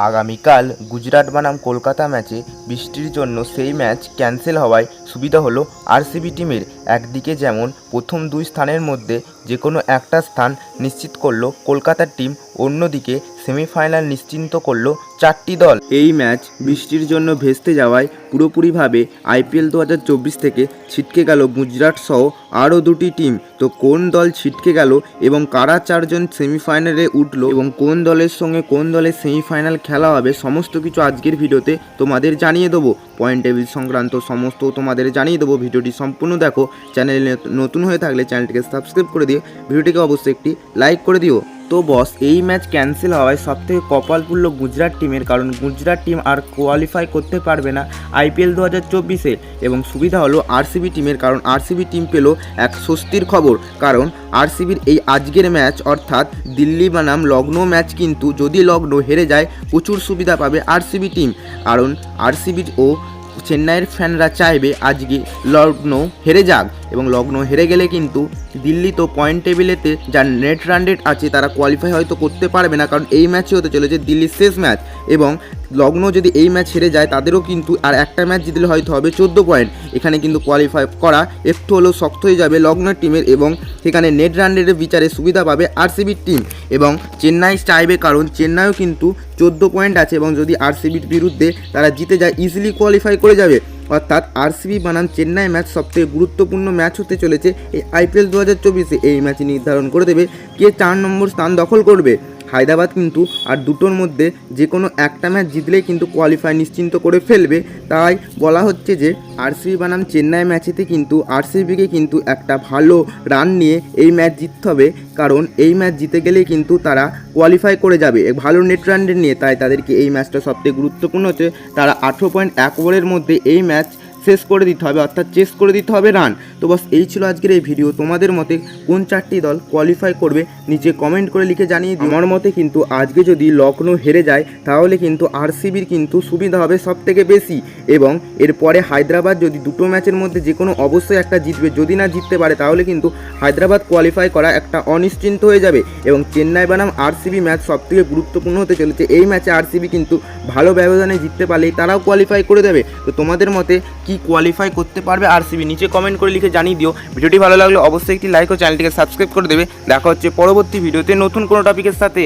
আগামীকাল গুজরাট বনাম কলকাতা ম্যাচে বৃষ্টির জন্য সেই ম্যাচ ক্যান্সেল হওয়ায় সুবিধা হলো আরসিবি টিমের। একদিকে যেমন প্রথম দুই স্থানের মধ্যে যে কোনো একটা স্থান নিশ্চিত করলো কলকাতার টিম, অন্যদিকে সেমিফাইনাল নিশ্চিন্ত করলো চারটি দল। এই ম্যাচ বৃষ্টির জন্য ভেস্তে যাওয়ায় পুরোপুরিভাবে আইপিএল 2024 থেকে ছিটকে গেল গুজরাট সহ আরও দুটি টিম। তো কোন দল ছিটকে গেল এবং কারা চারজন সেমিফাইনালে উঠলো এবং কোন দলের সঙ্গে কোন দলের সেমিফাইনাল খেলা হবে, সমস্ত কিছু আজকের ভিডিওতে তোমাদের জানিয়ে দেবো। পয়েন্ট টেবিল সংক্রান্ত সমস্ত তোমাদের জানিয়ে দেবো। ভিডিওটি সম্পূর্ণ দেখো। চ্যানেলে নতুন হয়ে থাকলে চ্যানেলটিকে সাবস্ক্রাইব করে দিও, ভিডিওটিকে অবশ্যই একটি লাইক করে দিও। তো বস, এই ম্যাচ ক্যান্সেল হওয়ায় সবথেকে কপাল পুরল গুজরাট টিমের, কারণ গুজরাট টিম আর কোয়ালিফাই করতে পারবে না আইপিএল 2024-এ। এবং সুবিধা হলো আরসিবি টিমের, কারণ আরসিবি টিম পেল এক স্বস্তির খবর। কারণ আরসিবির এই আজকের ম্যাচ অর্থাৎ দিল্লি বনাম লখনৌ ম্যাচ কিন্তু যদি লখনৌ হেরে যায় প্রচুর সুবিধা পাবে আরসিবি টিম। কারণ আরসিবি ও চেন্নাইয়ের ফ্যানরা চাইবে আজকে লখনৌ হেরে যাক, এবং লখনৌ হেরে গেলে কিন্তু দিল্লি তো পয়েন্ট টেবিলেতে যার নেট রান রেট আছে তারা কোয়ালিফাই হয়তো করতে পারবে না, কারণ এই ম্যাচে হতে চলেছে দিল্লির শেষ ম্যাচ। এবং লখনৌ যদি এই ম্যাচ হেরে যায় তাদেরও কিন্তু আর একটা ম্যাচ জিতলে হয়তো হবে 14 পয়েন্ট। এখানে কিন্তু কোয়ালিফাই করা একটু হলেও শক্ত হয়ে যাবে লখনৌ টিমের, এবং সেখানে নেট রান রেটের বিচারে সুবিধা পাবে আরসিবির টিম। এবং চেন্নাই চাইবে, কারণ চেন্নাইও কিন্তু 14 পয়েন্ট আছে, এবং যদি আরসিবির বিরুদ্ধে তারা জিতে যায় ইজিলি কোয়ালিফাই করে যাবে। অর্থাৎ আরসিবি বনাম চেন্নাই ম্যাচ সবথেকে গুরুত্বপূর্ণ ম্যাচ হতে চলেছে এই আইপিএল 2024-এ। এই ম্যাচ নির্ধারণ করে দেবে কে 4 নম্বর স্থান দখল করবে। হায়দ্রাবাদ কিন্তু আর দুটোর মধ্যে যে কোনো একটা ম্যাচ জিতলেই কিন্তু কোয়ালিফাই নিশ্চিন্ত করে ফেলবে। তাই বলা হচ্ছে যে আরসিবি বনাম চেন্নাই ম্যাচেতে কিন্তু আরসিবিকে কিন্তু একটা ভালো রান নিয়ে এই ম্যাচ জিততে হবে, কারণ এই ম্যাচ জিতে গেলেই কিন্তু তারা কোয়ালিফাই করে যাবে ভালো নেট রান রেট নিয়ে। তাই তাদেরকে এই ম্যাচটা সবথেকে গুরুত্বপূর্ণ হচ্ছে তারা 18.1 ওভারের মধ্যে এই ম্যাচ শেষ করে দিতে হবে, অর্থাৎ চেস করে দিতে হবে রান। তো বাস এই ছিল আজকের এই ভিডিও। তোমাদের মতে কোন চারটি দল কোয়ালিফাই করবে নিচে কমেন্ট করে লিখে জানিয়ে দিও। আমার মতে কিন্তু আজকে যদি লখনৌ হেরে যায় তাহলে কিন্তু আরসিবির কিন্তু সুবিধা হবে সব থেকে বেশি, এবং এরপরে হায়দ্রাবাদ যদি দুটো ম্যাচের মধ্যে যে কোনো অবশ্যই একটা জিতবে, যদি না জিততে পারে তাহলে কিন্তু হায়দ্রাবাদ কোয়ালিফাই করা একটা অনিশ্চিন্ত হয়ে যাবে। এবং চেন্নাই বনাম আরসিবি ম্যাচ সবথেকে গুরুত্বপূর্ণ হতে চলেছে। এই ম্যাচে আরসিবি কিন্তু ভালো ব্যবধানে জিততে পারলেই তারাও কোয়ালিফাই করে দেবে। তো তোমাদের মতে কি কোয়ালিফাই করতে পারবে আরসিবি নিচে কমেন্ট করে লিখে জানিয়ে দিও। ভিডিওটি ভালো লাগলে অবশ্যই একটি লাইক ও চ্যানেলটিকে সাবস্ক্রাইব করে দেবে। দেখা হচ্ছে পরবর্তী ভিডিওতে নতুন কোনো টপিকের সাথে।